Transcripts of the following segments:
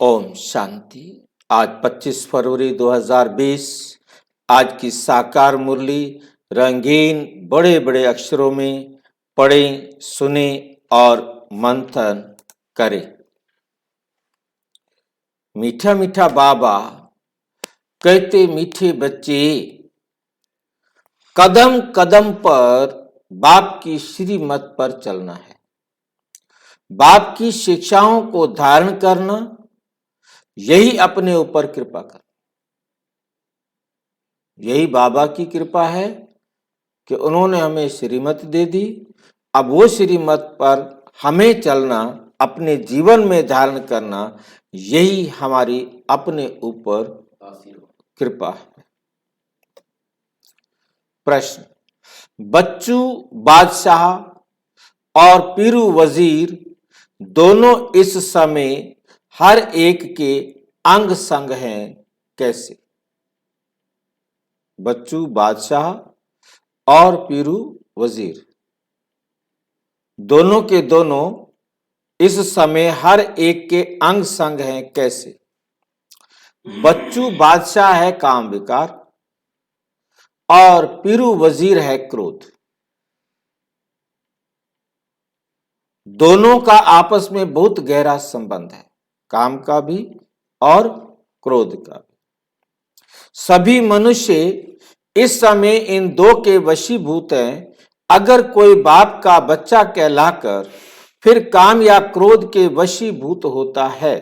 ओम शांति। आज 25 फरवरी 2020। आज की साकार मुरली रंगीन बड़े बड़े अक्षरों में पढ़ें, सुने और मंथन करें। मीठा मीठा बाबा कहते, मीठे बच्चे कदम कदम पर बाप की श्रीमत पर चलना है। बाप की शिक्षाओं को धारण करना, यही अपने ऊपर कृपा कर। यही बाबा की कृपा है कि उन्होंने हमें श्रीमत दे दी। अब वो श्रीमत पर हमें चलना, अपने जीवन में धारण करना, यही हमारी अपने ऊपर कृपा है। प्रश्न: बच्चू बादशाह और पीरू वजीर दोनों इस समय हर एक के अंग संग हैं, कैसे? बच्चू बादशाह और पीरू वजीर दोनों के दोनों इस समय हर एक के अंग संग हैं, कैसे? बच्चू बादशाह है काम विकार और पीरू वजीर है क्रोध। दोनों का आपस में बहुत गहरा संबंध है, काम का भी और क्रोध का भी। सभी मनुष्य इस समय इन दो के वशीभूत हैं। अगर कोई बाप का बच्चा कहलाकर फिर काम या क्रोध के वशीभूत होता है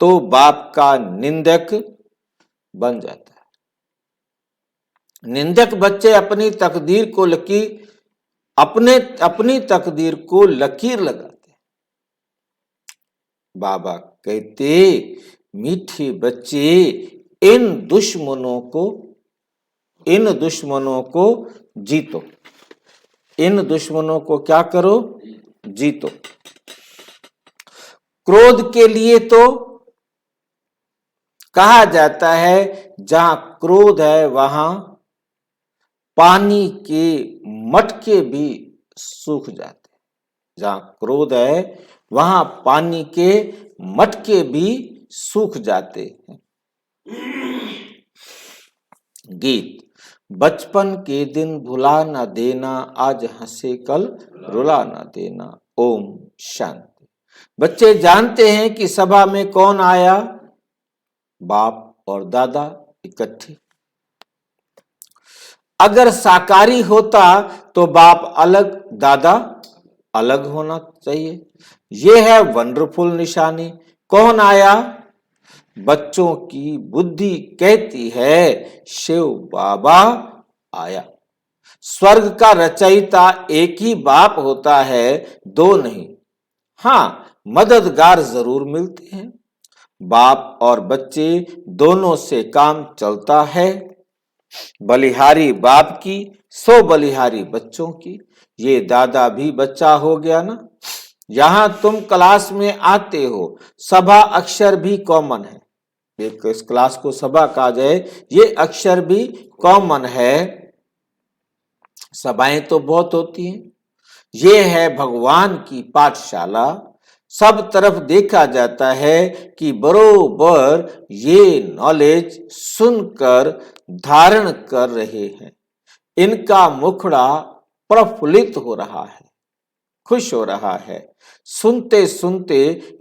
तो बाप का निंदक बन जाता है। निंदक बच्चे अपनी तकदीर को अपनी तकदीर को लकीर लगाते हैं। बाबा कहते, मीठे बच्चे इन दुश्मनों को जीतो। इन दुश्मनों को क्या करो? जीतो। क्रोध के लिए तो कहा जाता है, जहां क्रोध है वहां पानी के मटके भी सूख जाते हैं। जहां क्रोध है वहां पानी के मटके भी सूख जाते हैं। गीत: बचपन के दिन भुला न देना, आज हंसे कल रुला न देना। ओम शांति। बच्चे जानते हैं कि सभा में कौन आया? बाप और दादा इकट्ठे। अगर साकारी होता तो बाप अलग, दादा अलग होना चाहिए। यह है वंडरफुल निशानी। कौन आया? बच्चों की बुद्धि कहती है शिव बाबा आया। स्वर्ग का रचयिता एक ही बाप होता है, दो नहीं। हां, मददगार जरूर मिलते हैं। बाप और बच्चे दोनों से काम चलता है। बलिहारी बाप की, सो बलिहारी बच्चों की। ये दादा भी बच्चा हो गया ना। यहां तुम क्लास में आते हो, सभा अक्षर भी कॉमन है। इस क्लास को सभा कहा जाए, ये अक्षर भी कॉमन है। सभाएं तो बहुत होती हैं। ये है भगवान की पाठशाला। सब तरफ देखा जाता है कि बरोबर ये नॉलेज सुनकर धारण कर रहे हैं। इनका मुखड़ा प्रफुल्लित हो रहा है, खुश हो रहा है। सुनते सुनते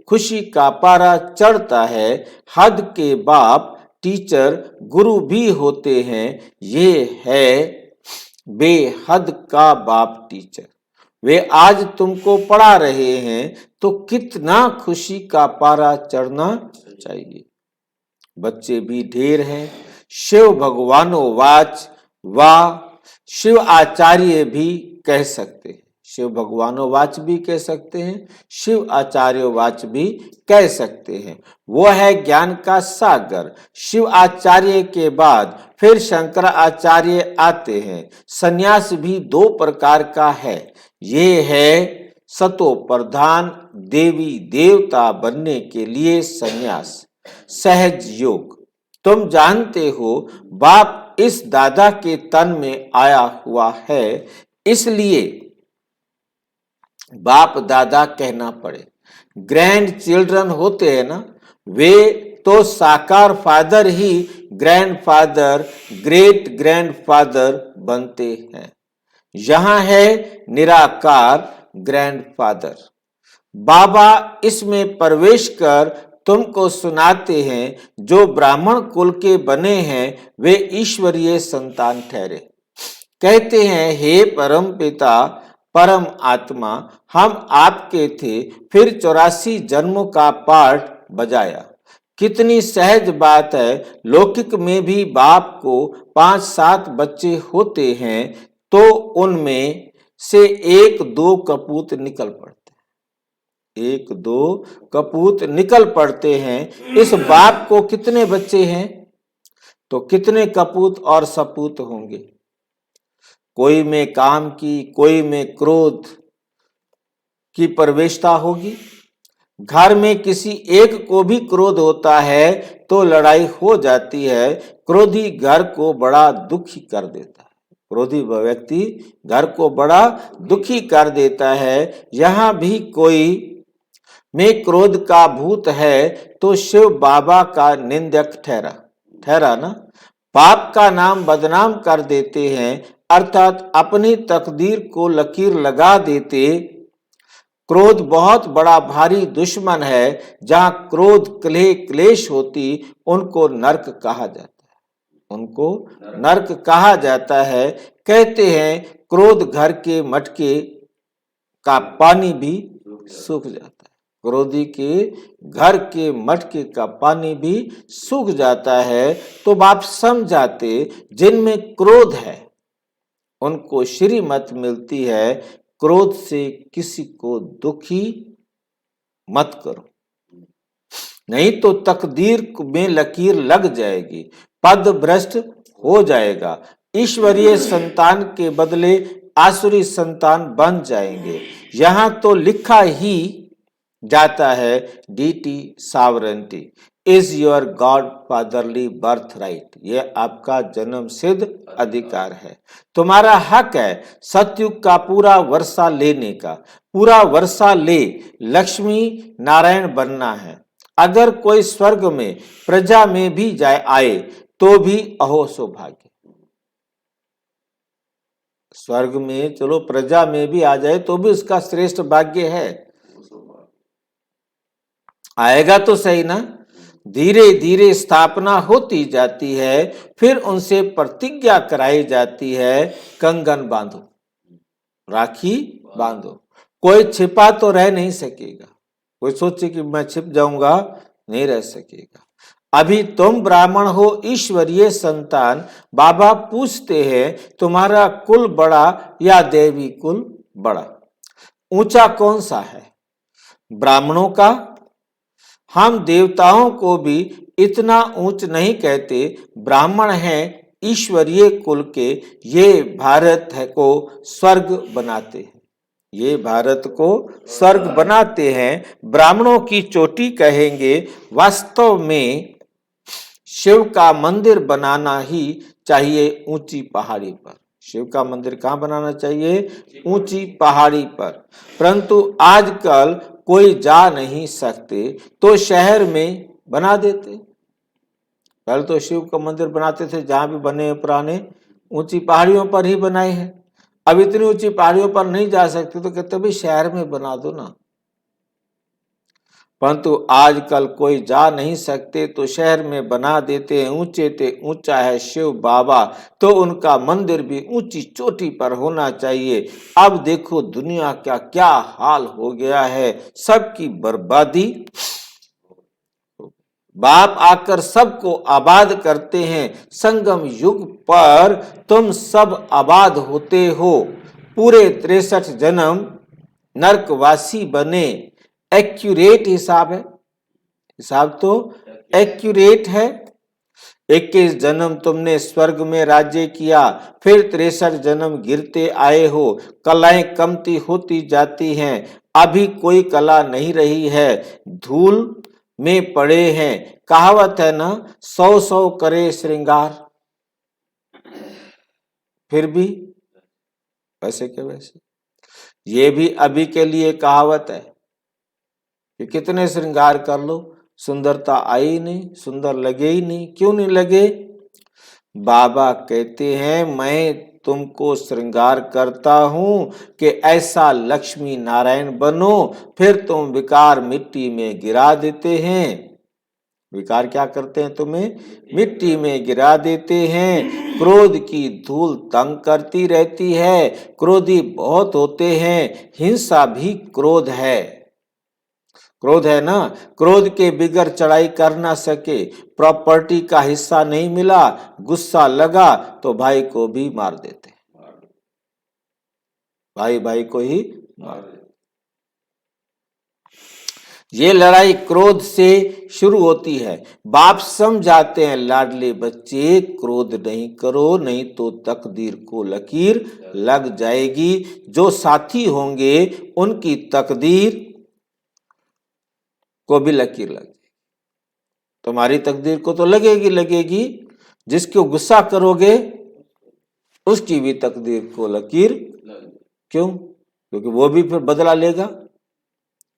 खुशी का पारा चढ़ता है। हद के बाप टीचर गुरु भी होते हैं। ये है बेहद का बाप टीचर। वे आज तुमको पढ़ा रहे हैं तो कितना खुशी का पारा चढ़ना चाहिए। बच्चे भी ढेर हैं। शिव भगवानो वाच, वाह शिव आचार्य भी कह सकते हैं। शिव भगवानो वाच भी कह सकते हैं, शिव आचार्य वाच भी कह सकते हैं। वो है ज्ञान का सागर। शिव आचार्य के बाद फिर शंकराचार्य आते हैं। सन्यास भी दो प्रकार का है। ये है सतो प्रधान, देवी देवता बनने के लिए सन्यास, सहज योग। तुम जानते हो बाप इस दादा के तन में आया हुआ है, इसलिए बाप दादा कहना पड़े। ग्रैंड चिल्ड्रन होते हैं ना, वे तो साकार फादर ही ग्रैंडफादर, ग्रेट ग्रैंडफादर बनते हैं। यहां है निराकार ग्रैंडफादर। बाबा इसमें प्रवेश कर तुमको सुनाते हैं, जो ब्राह्मण कुल के बने हैं वे ईश्वरीय संतान ठहरे। कहते हैं, हे परम पिता परम आत्मा, हम आपके थे, फिर 84 जन्मों का पाठ बजाया। कितनी सहज बात है, लौकिक में भी बाप को 5-7 बच्चे होते हैं तो उनमें से 1-2 कपूत निकल पड़ते हैं। 1-2 कपूत निकल पड़ते हैं। इस बाप को कितने बच्चे हैं तो कितने कपूत और सपूत होंगे। कोई में काम की, कोई में क्रोध की प्रवेशता होगी। घर में किसी एक को भी क्रोध होता है तो लड़ाई हो जाती है। क्रोधी घर को बड़ा दुखी कर देता है। क्रोधी व्यक्ति घर को बड़ा दुखी कर देता है। यहां भी कोई में क्रोध का भूत है तो शिव बाबा का निंदक ठहरा ना। पाप का नाम बदनाम कर देते हैं, अर्थात अपनी तकदीर को लकीर लगा देते। क्रोध बहुत बड़ा भारी दुश्मन है। जहां क्रोध क्लेश होती उनको नरक कहा जाता है। उनको नरक कहा जाता है। कहते हैं, क्रोध घर के मटके का पानी भी सूख जाता है। क्रोधी के घर के मटके का पानी भी सूख जाता है। तो बाप समझाते, जिनमें क्रोध है उनको श्रीमत मिलती है, क्रोध से किसी को दुखी मत करो, नहीं तो तकदीर में लकीर लग जाएगी, पद भ्रष्ट हो जाएगा। ईश्वरीय संतान के बदले आसुरी संतान बन जाएंगे। यहां तो लिखा ही जाता है, डीटी sovereignty is your god fatherly birth right. यह आपका जन्म सिद्ध अधिकार है, तुम्हारा हक है सतयुग का पूरा वर्षा लेने का। पूरा वर्षा ले लक्ष्मी नारायण बनना है। अगर कोई स्वर्ग में प्रजा में भी आए तो भी अहो सौभाग्य। स्वर्ग में चलो प्रजा में भी आ जाए तो भी उसका श्रेष्ठ भाग्य है। आएगा तो सही ना। धीरे धीरे स्थापना होती जाती है, फिर उनसे प्रतिज्ञा कराई जाती है, कंगन बांधो, राखी बांधो। कोई छिपा तो रह नहीं सकेगा। कोई सोचे कि मैं छिप जाऊंगा, नहीं रह सकेगा। अभी तुम ब्राह्मण हो, ईश्वरीय संतान। बाबा पूछते हैं, तुम्हारा कुल बड़ा या देवी कुल बड़ा? ऊंचा कौन सा है? ब्राह्मणों का। हम देवताओं को भी इतना ऊंच नहीं कहते। ब्राह्मण हैं ईश्वरीय कुल के। ये भारत है को स्वर्ग बनाते हैं। ये भारत को स्वर्ग बनाते हैं। ब्राह्मणों की चोटी कहेंगे। वास्तव में शिव का मंदिर बनाना ही चाहिए ऊंची पहाड़ी पर। शिव का मंदिर कहाँ बनाना चाहिए? ऊंची पहाड़ी पर। परंतु आजकल कोई जा नहीं सकते तो शहर में बना देते। पहले तो शिव का मंदिर बनाते थे, जहां भी बने पुराने ऊंची पहाड़ियों पर ही बनाए हैं। अब इतनी ऊंची पहाड़ियों पर नहीं जा सकते तो कहते भी शहर में बना दो ना। परंतु आजकल कोई जा नहीं सकते तो शहर में बना देते हैं। ऊंचे ते ऊंचा है शिव बाबा, तो उनका मंदिर भी ऊंची चोटी पर होना चाहिए। अब देखो दुनिया का क्या हाल हो गया है, सबकी बर्बादी। बाप आकर सबको आबाद करते हैं। संगम युग पर तुम सब आबाद होते हो। पूरे 63 जन्म नरकवासी बने। एक्यूरेट हिसाब है। हिसाब तो एक्यूरेट है। 21 जन्म तुमने स्वर्ग में राज्य किया, फिर 63 जन्म गिरते आए हो। कलाएं कमती होती जाती हैं, अभी कोई कला नहीं रही है, धूल में पड़े हैं। कहावत है ना, 100 करे श्रृंगार, फिर भी वैसे के वैसे। ये भी अभी के लिए कहावत है कि कितने श्रृंगार कर लो, सुंदरता आई नहीं, सुंदर लगे ही नहीं। क्यों नहीं लगे? बाबा कहते हैं मैं तुमको श्रृंगार करता हूं कि ऐसा लक्ष्मी नारायण बनो, फिर तुम विकार मिट्टी में गिरा देते हैं। विकार क्या करते हैं? तुम्हें मिट्टी में गिरा देते हैं। क्रोध की धूल तंग करती रहती है, क्रोधी बहुत होते हैं, हिंसा भी क्रोध है। क्रोध है ना, क्रोध के बिगर चढ़ाई कर ना सके, प्रॉपर्टी का हिस्सा नहीं मिला, गुस्सा लगा तो भाई को भी मार देते, भाई भाई को ही मार देते। ये लड़ाई क्रोध से शुरू होती है। बाप समझाते हैं लाडले बच्चे क्रोध नहीं करो, नहीं तो तकदीर को लकीर लग जाएगी। जो साथी होंगे उनकी तकदीर को भी लकीर लग जाएगी। तुम्हारी तकदीर को तो लगेगी लगेगी, जिसको गुस्सा करोगे उसकी भी तकदीर को लकीर। क्यों? क्योंकि वो भी फिर बदला लेगा।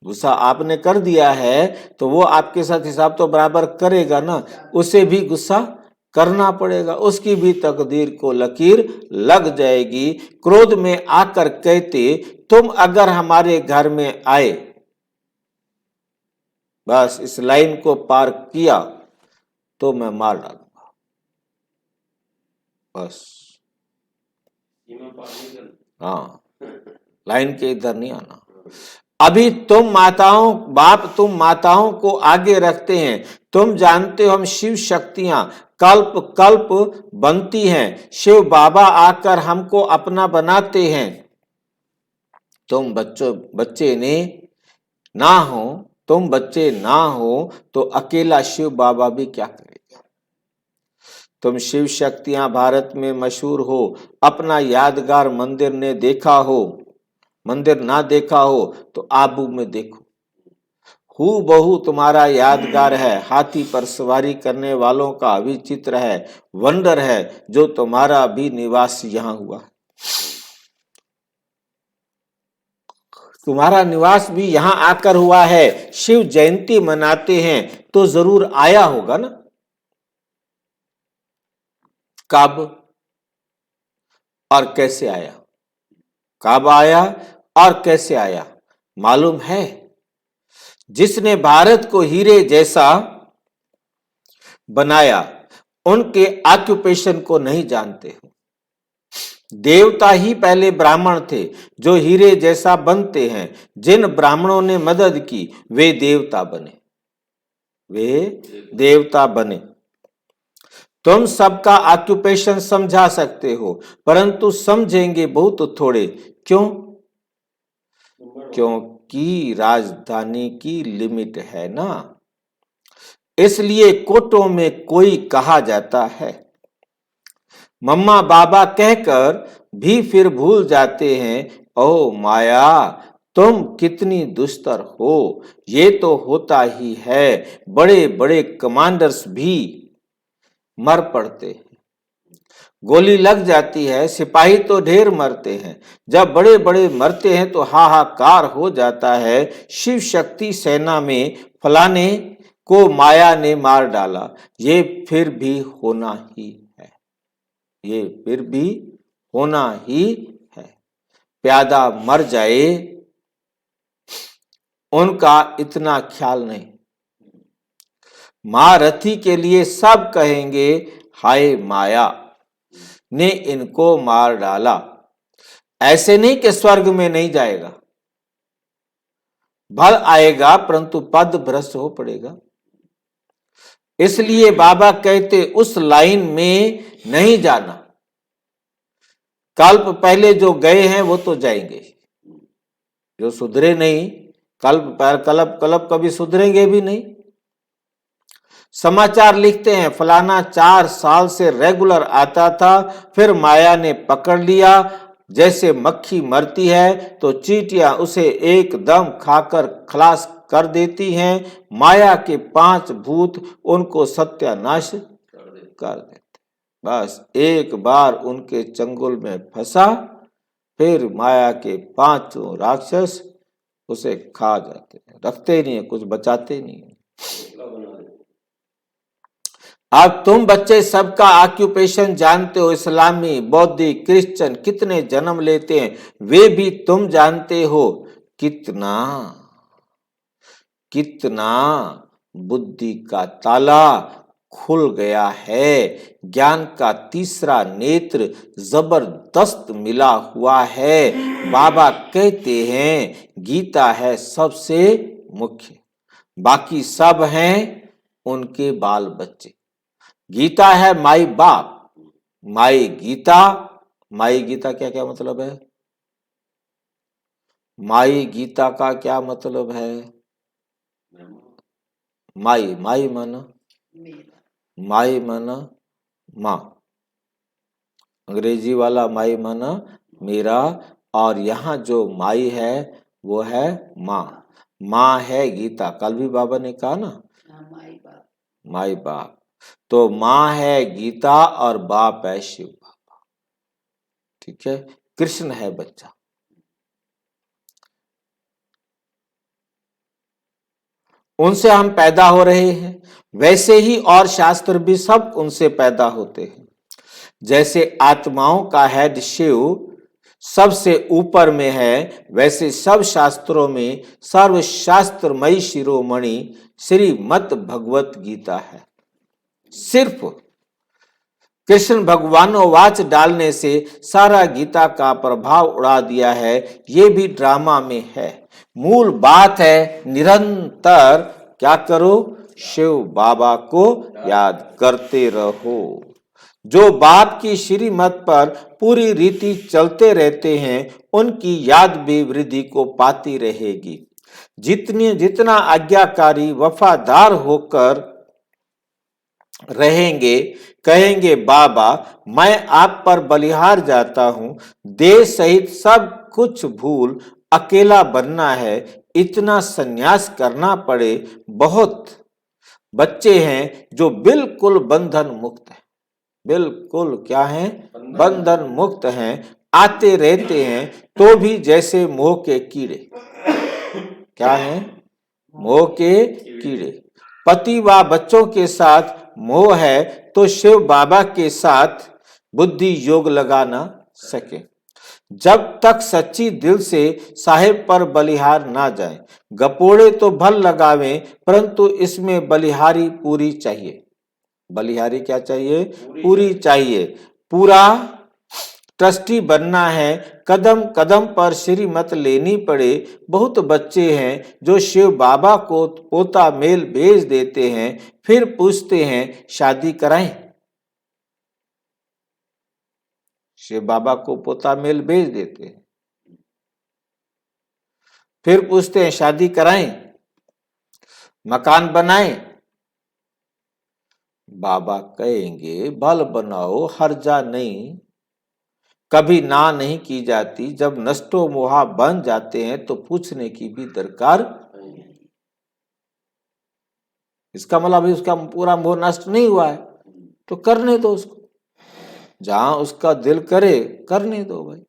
गुस्सा आपने कर दिया है तो वो आपके साथ हिसाब तो बराबर करेगा ना, उसे भी गुस्सा करना पड़ेगा, उसकी भी तकदीर को लकीर लग जाएगी। क्रोध में आकर कहते तुम अगर हमारे घर में आए, बस इस लाइन को पार किया तो मैं मार डालूंगा, बस। हाँ, लाइन के इधर नहीं आना। अभी तुम माताओं, बाप तुम माताओं को आगे रखते हैं। तुम जानते हो हम शिव शक्तियां कल्प कल्प बनती हैं, शिव बाबा आकर हमको अपना बनाते हैं। तुम बच्चे ने ना हो, तुम बच्चे ना हो तो अकेला शिव बाबा भी क्या करेगा। तुम शिव शक्तियां भारत में मशहूर हो, अपना यादगार मंदिर ने देखा हो, मंदिर ना देखा हो तो आबू में देखो, हू बहू तुम्हारा यादगार है। हाथी पर सवारी करने वालों का भी चित्र है, वंडर है जो तुम्हारा भी निवास यहाँ हुआ है। तुम्हारा निवास भी यहाँ आकर हुआ है। शिव जयंती मनाते हैं तो जरूर आया होगा ना। कब और कैसे आया? कब आया और कैसे आया मालूम है? जिसने भारत को हीरे जैसा बनाया उनके ऑक्यूपेशन को नहीं जानते हो। देवता ही पहले ब्राह्मण थे जो हीरे जैसा बनते हैं। जिन ब्राह्मणों ने मदद की वे देवता बने, वे देवता बने। तुम सबका ऑक्यूपेशन समझा सकते हो परंतु समझेंगे बहुत थोड़े। क्यों? क्योंकि राजधानी की लिमिट है ना, इसलिए कोटों में कोई कहा जाता है। मम्मा बाबा कहकर भी फिर भूल जाते हैं। ओ माया तुम कितनी दुस्तर हो। ये तो होता ही है, बड़े बड़े कमांडर्स भी मर पड़ते हैं, गोली लग जाती है, सिपाही तो ढेर मरते हैं। जब बड़े बड़े मरते हैं तो हाहाकार हो जाता है। शिव शक्ति सेना में फलाने को माया ने मार डाला, ये फिर भी होना ही है, ये फिर भी होना ही है। प्यादा मर जाए उनका इतना ख्याल नहीं। महारथी के लिए सब कहेंगे हाय माया ने इनको मार डाला। ऐसे नहीं कि स्वर्ग में नहीं जाएगा, भल आएगा परंतु पद भ्रष्ट हो पड़ेगा। इसलिए बाबा कहते उस लाइन में नहीं जाना। कल्प पहले जो गए हैं वो तो जाएंगे, जो सुधरे नहीं कल्प कल्प कभी सुधरेंगे भी नहीं। समाचार लिखते हैं फलाना 4 साल से रेगुलर आता था, फिर माया ने पकड़ लिया। जैसे मक्खी मरती है तो चींटियां उसे एकदम खाकर खलास कर देती हैं। माया के 5 भूत उनको सत्यानाश कर देते। बस एक बार उनके चंगुल में फंसा फिर माया के 5 राक्षस उसे खा जाते हैं, रखते नहीं है, कुछ बचाते नहीं है। अब तुम बच्चे सबका ऑक्यूपेशन जानते हो, इस्लामी, बौद्धिक, क्रिश्चियन कितने जन्म लेते हैं वे भी तुम जानते हो। कितना कितना बुद्धि का ताला खुल गया है, ज्ञान का तीसरा नेत्र जबरदस्त मिला हुआ है। बाबा कहते हैं गीता है सबसे मुख्य, बाकी सब हैं उनके बाल बच्चे। गीता है माई बाप, माई गीता। माई गीता क्या क्या मतलब है? माई गीता का क्या मतलब है? माई, माई माना, माई माना माँ, अंग्रेजी वाला माई माना मेरा, और यहाँ जो माई है वो है माँ। माँ है गीता, कल भी बाबा ने कहा ना, माई बाप। तो माँ है गीता और बाप है शिव बाबा। ठीक है, कृष्ण है बच्चा। उनसे हम पैदा हो रहे हैं, वैसे ही और शास्त्र भी सब उनसे पैदा होते हैं। जैसे आत्माओं का हेड शिव सबसे ऊपर में है, वैसे सब शास्त्रों में सर्वशास्त्रमयी शिरोमणि श्रीमद् भगवत गीता है। सिर्फ कृष्ण भगवानोवाच डालने से सारा गीता का प्रभाव उड़ा दिया है, ये भी ड्रामा में है। मूल बात है निरंतर क्या करो? शिव बाबा को याद करते रहो। जो बाप की श्रीमत पर पूरी रीति चलते रहते हैं उनकी याद भी वृद्धि को पाती रहेगी। जितना आज्ञाकारी वफादार होकर रहेंगे, कहेंगे बाबा मैं आप पर बलिहार जाता हूं, देह सहित सब कुछ भूल अकेला बनना है, इतना संन्यास करना पड़े। बहुत बच्चे हैं जो बिल्कुल बंधन मुक्त हैं, बिल्कुल क्या हैं? बंधन मुक्त हैं, आते रहते हैं तो भी जैसे मोह के कीड़े। क्या हैं? मोह के कीड़े। पति व बच्चों के साथ मोह है तो शिव बाबा के साथ बुद्धि योग लगा ना सके। जब तक सच्ची दिल से साहेब पर बलिहार ना जाए, गपोड़े तो भल लगावें परंतु इसमें बलिहारी पूरी चाहिए। बलिहारी क्या चाहिए? पूरी चाहिए। पूरा ट्रस्टी बनना है, कदम कदम पर श्रीमत लेनी पड़े। बहुत बच्चे हैं जो शिव बाबा को पोता मेल भेज देते हैं, फिर पूछते हैं शादी कराएं। शिव बाबा को पोता मेल भेज देते हैं, फिर पूछते हैं शादी कराएं, मकान बनाएं। बाबा कहेंगे बल बनाओ, हर्जा नहीं, कभी ना नहीं की जाती। जब नष्टो मोहा बन जाते हैं तो पूछने की भी दरकार। इसका मतलब अभी उसका पूरा मोह नष्ट नहीं हुआ है तो करने दो उसको, जहां उसका दिल करे करने दो भाई,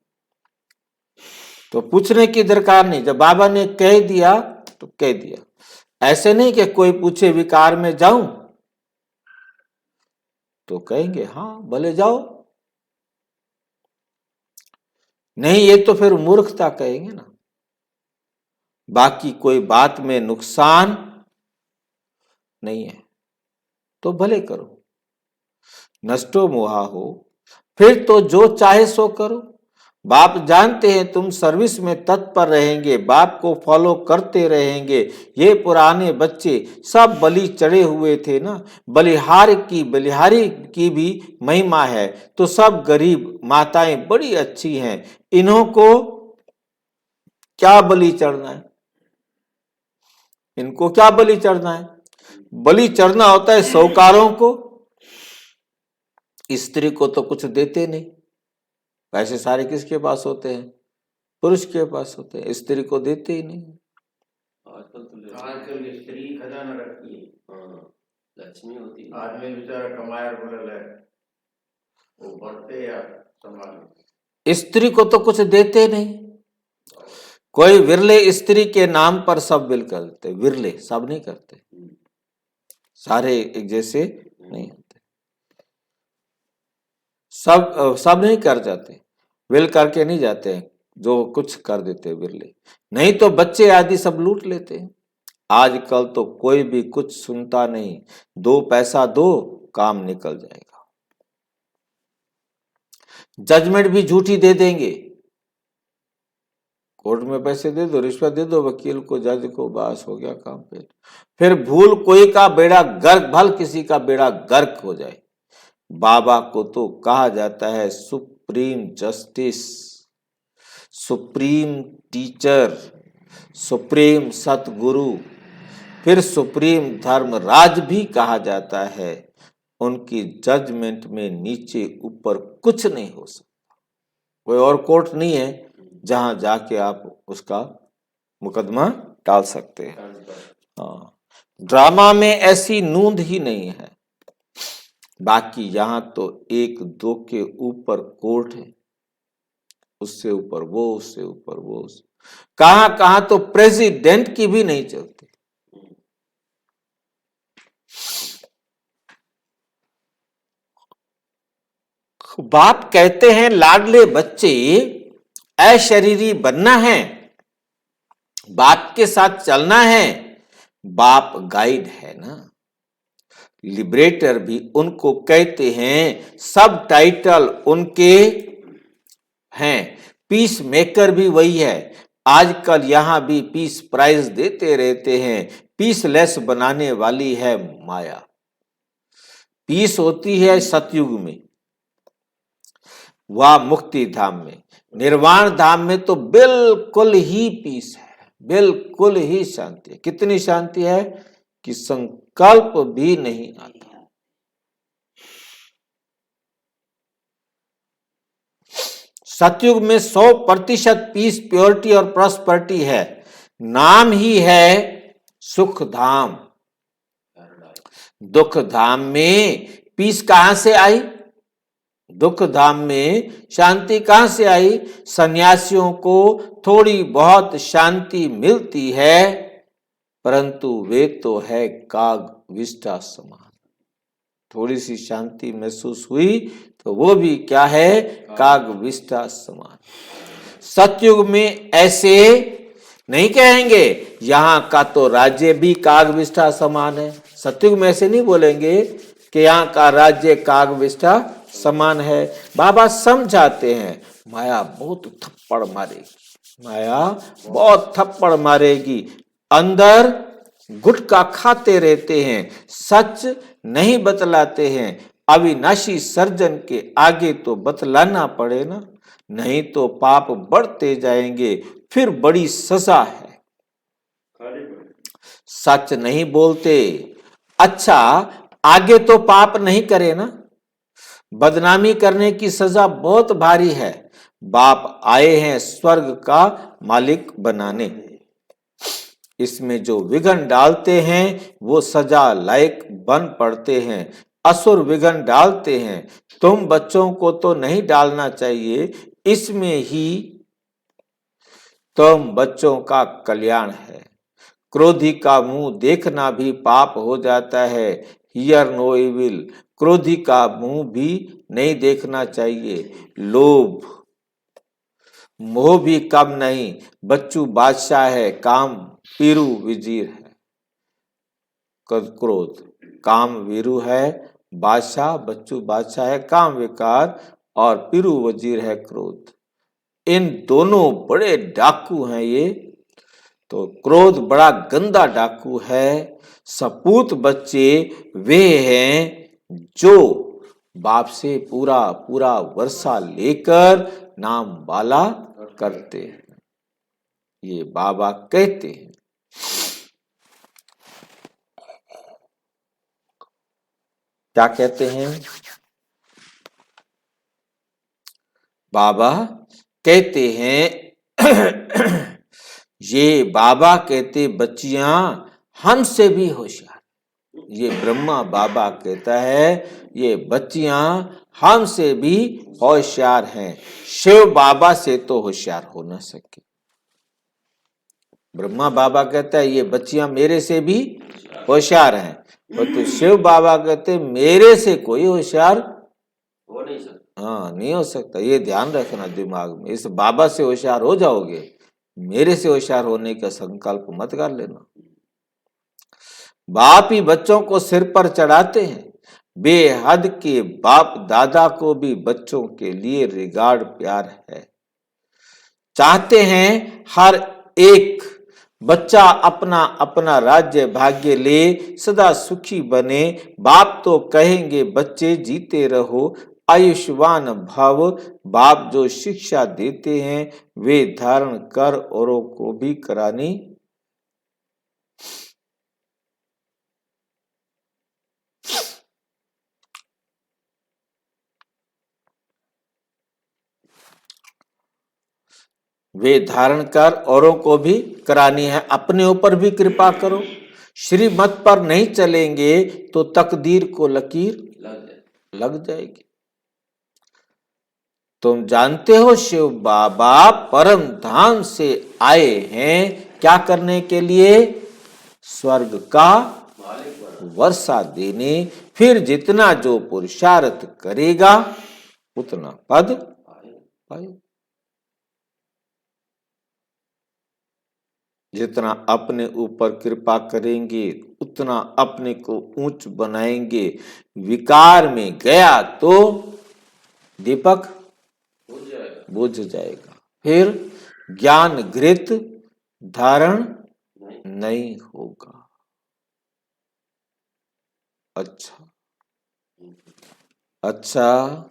तो पूछने की दरकार नहीं। जब बाबा ने कह दिया तो कह दिया। ऐसे नहीं कि कोई पूछे विकार में जाऊं तो कहेंगे हाँ भले जाओ, नहीं ये तो फिर मूर्खता कहेंगे ना। बाकी कोई बात में नुकसान नहीं है तो भले करो। नष्टो मोहा हो फिर तो जो चाहे सो करो। बाप जानते हैं तुम सर्विस में तत्पर रहेंगे, बाप को फॉलो करते रहेंगे। ये पुराने बच्चे सब बलि चढ़े हुए थे ना, बलिहारी की भी महिमा है। तो सब गरीब माताएं बड़ी अच्छी हैं, इन्हों को क्या बलि चढ़ना है? इनको क्या बलि चढ़ना है? बलि चढ़ना होता है साहूकारों को। स्त्री को तो कुछ देते नहीं, पैसे सारे किसके पास होते हैं? पुरुष के पास होते हैं, स्त्री को देते ही नहीं। आजकल स्त्री खजाना रखती है, लक्ष्मी होती है। आदमी बेचारा कमाया बोला है वो बढ़ते या संभाल। स्त्री को तो कुछ देते नहीं। कोई विरले स्त्री के नाम पर सब बिल करते, विरले, सब नहीं करते। सारे एक जैसे नहीं होते, सब नहीं कर जाते, विल करके नहीं जाते हैं, जो कुछ कर देते बिरले, नहीं तो बच्चे आदि सब लूट लेते हैं। आजकल तो कोई भी कुछ सुनता नहीं, 2 पैसा दो काम निकल जाएगा। जजमेंट भी झूठी दे देंगे, कोर्ट में पैसे दे दो, रिश्वत दे दो वकील को, जज को, बस हो गया काम पे। फिर भूल कोई का बेड़ा गर्क, भल किसी का बेड़ा गर्क हो जाए। बाबा को तो कहा जाता है supreme justice, supreme teacher, supreme सतगुरु, फिर सुप्रीम धर्मराज भी कहा जाता है। उनकी जजमेंट में नीचे ऊपर कुछ नहीं हो सकता। कोई और कोर्ट नहीं है जहां जाके आप उसका मुकदमा टाल सकते हैं। हाँ, ड्रामा में ऐसी नूंद ही नहीं है। बाकी यहाँ तो 1-2 के ऊपर कोर्ट है, उससे ऊपर वो, उससे ऊपर वो, कहां कहां तो प्रेसिडेंट की भी नहीं चलती। बाप कहते हैं लाडले बच्चे अशरीरी बनना है, बाप के साथ चलना है। बाप गाइड है ना, लिबरेटर भी उनको कहते हैं, सब टाइटल उनके हैं, पीस मेकर भी वही है। आजकल यहां भी पीस प्राइज देते रहते हैं, पीसलेस बनाने वाली है माया। पीस होती है सतयुग में, वह मुक्ति धाम में, निर्वाण धाम में तो बिल्कुल ही पीस है, बिल्कुल ही शांति है। कितनी शांति है कि संकल्प भी नहीं आता। सतयुग में 100% पीस, प्योरिटी और प्रॉस्पेरिटी है। नाम ही है सुख धाम। दुख धाम में पीस कहां से आई? दुख धाम में शांति कहां से आई? सन्यासियों को थोड़ी बहुत शांति मिलती है, परंतु वे तो है काग विष्ठा समान। थोड़ी सी शांति महसूस हुई तो वो भी क्या है? काग विष्ठा समान। सतयुग में ऐसे नहीं कहेंगे यहां का तो राज्य भी काग विष्ठा समान है। सतयुग में ऐसे नहीं बोलेंगे कि यहाँ का राज्य काग विष्ठा समान है। बाबा समझाते हैं माया बहुत थप्पड़ मारेगी, माया बहुत थप्पड़ मारेगी। अंदर गुटखा खाते रहते हैं, सच नहीं बतलाते हैं। अविनाशी सर्जन के आगे तो बतलाना पड़े ना, नहीं तो पाप बढ़ते जाएंगे, फिर बड़ी सजा है। सच नहीं बोलते, अच्छा आगे तो पाप नहीं करे ना, बदनामी करने की सजा बहुत भारी है। बाप आए हैं स्वर्ग का मालिक बनाने, इसमें जो विघन डालते हैं वो सजा लायक बन पड़ते हैं। असुर विघन डालते हैं, तुम बच्चों को तो नहीं डालना चाहिए, इसमें ही तुम बच्चों का कल्याण है। क्रोधी का मुंह देखना भी पाप हो जाता है। हियर नो इविल, क्रोधी का मुंह भी नहीं देखना चाहिए। लोभ मोह भी कम नहीं, बच्चू बादशाह है, काम पीरू वजीर है। क्रोध काम वीरू है, बादशाह बच्चू बादशाह है, काम विकार, और पीरू वजीर है क्रोध। इन दोनों बड़े डाकू हैं ये। तो क्रोध बड़ा गंदा डाकू है। सपूत बच्चे वे हैं जो बाप से पूरा पूरा वर्षा लेकर नाम वाला करते हैं, ये बाबा कहते हैं। क्या कहते हैं? बाबा कहते हैं ये बाबा कहते बच्चियां हमसे भी होशियार। ये ब्रह्मा बाबा कहता है ये बच्चियां हमसे भी होशियार हैं। शिव बाबा से तो होशियार हो न सके। ब्रह्मा बाबा कहता है ये बच्चियां मेरे से भी होशियार हैं। तो शिव बाबा कहते मेरे से कोई होशियार हो नहीं सकता। हाँ नहीं हो सकता, ये ध्यान रखना दिमाग में। इस बाबा से होशियार हो जाओगे, मेरे से होशियार होने का संकल्प मत कर लेना। बाप ही बच्चों को सिर पर चढ़ाते हैं, बेहद के बाप दादा को भी बच्चों के लिए रिगार्ड प्यार है। चाहते हैं हर एक बच्चा अपना अपना राज्य भाग्य ले सदा सुखी बने। बाप तो कहेंगे बच्चे जीते रहो आयुष्मान भव। बाप जो शिक्षा देते हैं वे धारण कर औरों को भी करानी। वे धारण कर औरों को भी करानी है। अपने ऊपर भी कृपा करो। श्रीमत पर नहीं चलेंगे तो तकदीर को लकीर लग जाएगी। तुम जानते हो शिव बाबा परम धाम से आए हैं क्या करने के लिए? स्वर्ग का वर्षा देने। फिर जितना जो पुरुषार्थ करेगा उतना पद पाए। जितना अपने ऊपर कृपा करेंगे उतना अपने को ऊंच बनाएंगे। विकार में गया तो दीपक बुझ जाएगा। फिर ज्ञान घृत धारण नहीं होगा। अच्छा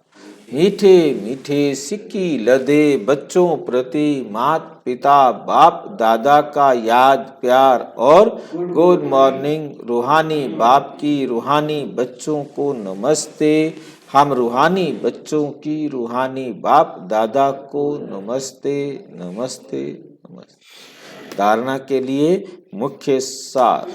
मीठे मीठे सिक्की लदे बच्चों प्रति माता पिता बाप दादा का याद प्यार और गुड मॉर्निंग। रूहानी बाप की रूहानी बच्चों को नमस्ते। हम रूहानी बच्चों की रूहानी बाप दादा को नमस्ते नमस्ते नमस्ते। धारणा के लिए मुख्य सार।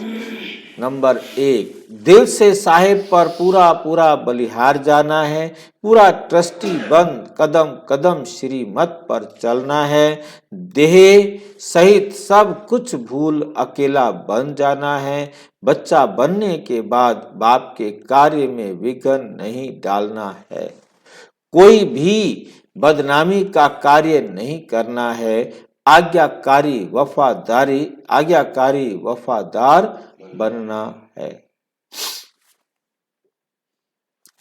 नंबर 1, दिल से साहेब पर पूरा पूरा बलिहार जाना है। पूरा ट्रस्टी बंद कदम कदम श्रीमत पर चलना है। देह सहित सब कुछ भूल अकेला बन जाना है। बच्चा बनने के बाद बाप के कार्य में विघ्न नहीं डालना है। कोई भी बदनामी का कार्य नहीं करना है। आज्ञाकारी वफादार बनना है।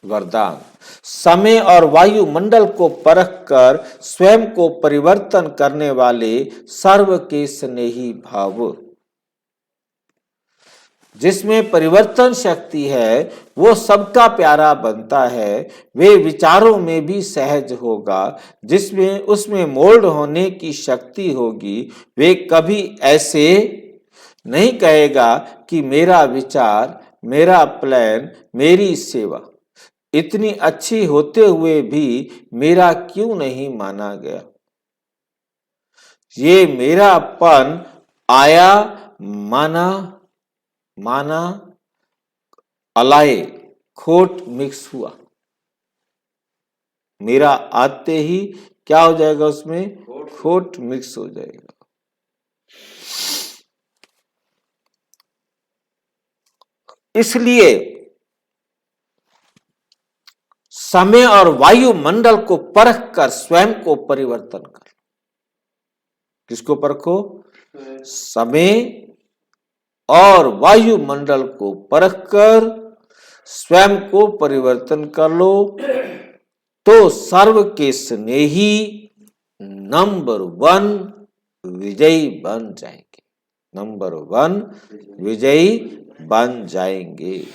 वरदान। समय और वायुमंडल को परखकर स्वयं को परिवर्तन करने वाले सर्व के स्नेही भाव। जिसमें परिवर्तन शक्ति है वो सबका प्यारा बनता है। वे विचारों में भी सहज होगा। जिसमें उसमें मोल्ड होने की शक्ति होगी वे कभी ऐसे नहीं कहेगा कि मेरा विचार मेरा प्लान मेरी सेवा इतनी अच्छी होते हुए भी मेरा क्यों नहीं माना गया। ये मेरापन आया माना अलाए खोट मिक्स हुआ। मेरा आते ही क्या हो जाएगा? उसमें खोट मिक्स हो जाएगा। इसलिए समय और वायुमंडल को परख कर स्वयं को परिवर्तन कर। किसको परखो? समय और वायुमंडल को परख कर स्वयं को परिवर्तन कर लो तो सर्व के स्नेही नंबर 1 विजयी बन जाएंगे। नंबर 1 विजयी बन जाएंगे।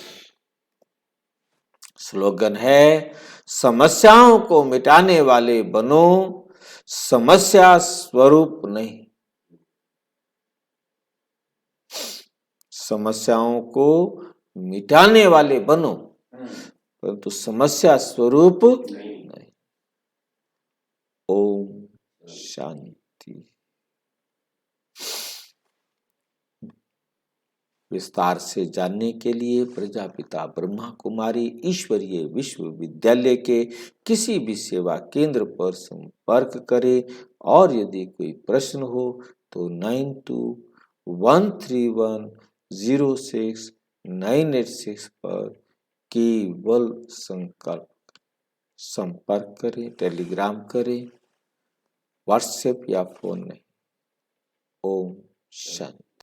स्लोगन है समस्याओं को मिटाने वाले बनो, समस्या स्वरूप नहीं। समस्याओं को मिटाने वाले बनो परंतु समस्या स्वरूप नहीं। ओम शांति। विस्तार से जानने के लिए प्रजापिता ब्रह्मा कुमारी ईश्वरीय विश्वविद्यालय के किसी भी सेवा केंद्र पर संपर्क करें और यदि कोई प्रश्न हो तो 92131061 986 पर केवल संकल्प। संपर्क करें, टेलीग्राम करें, व्हाट्सएप या फोन नहीं। ओम शांति।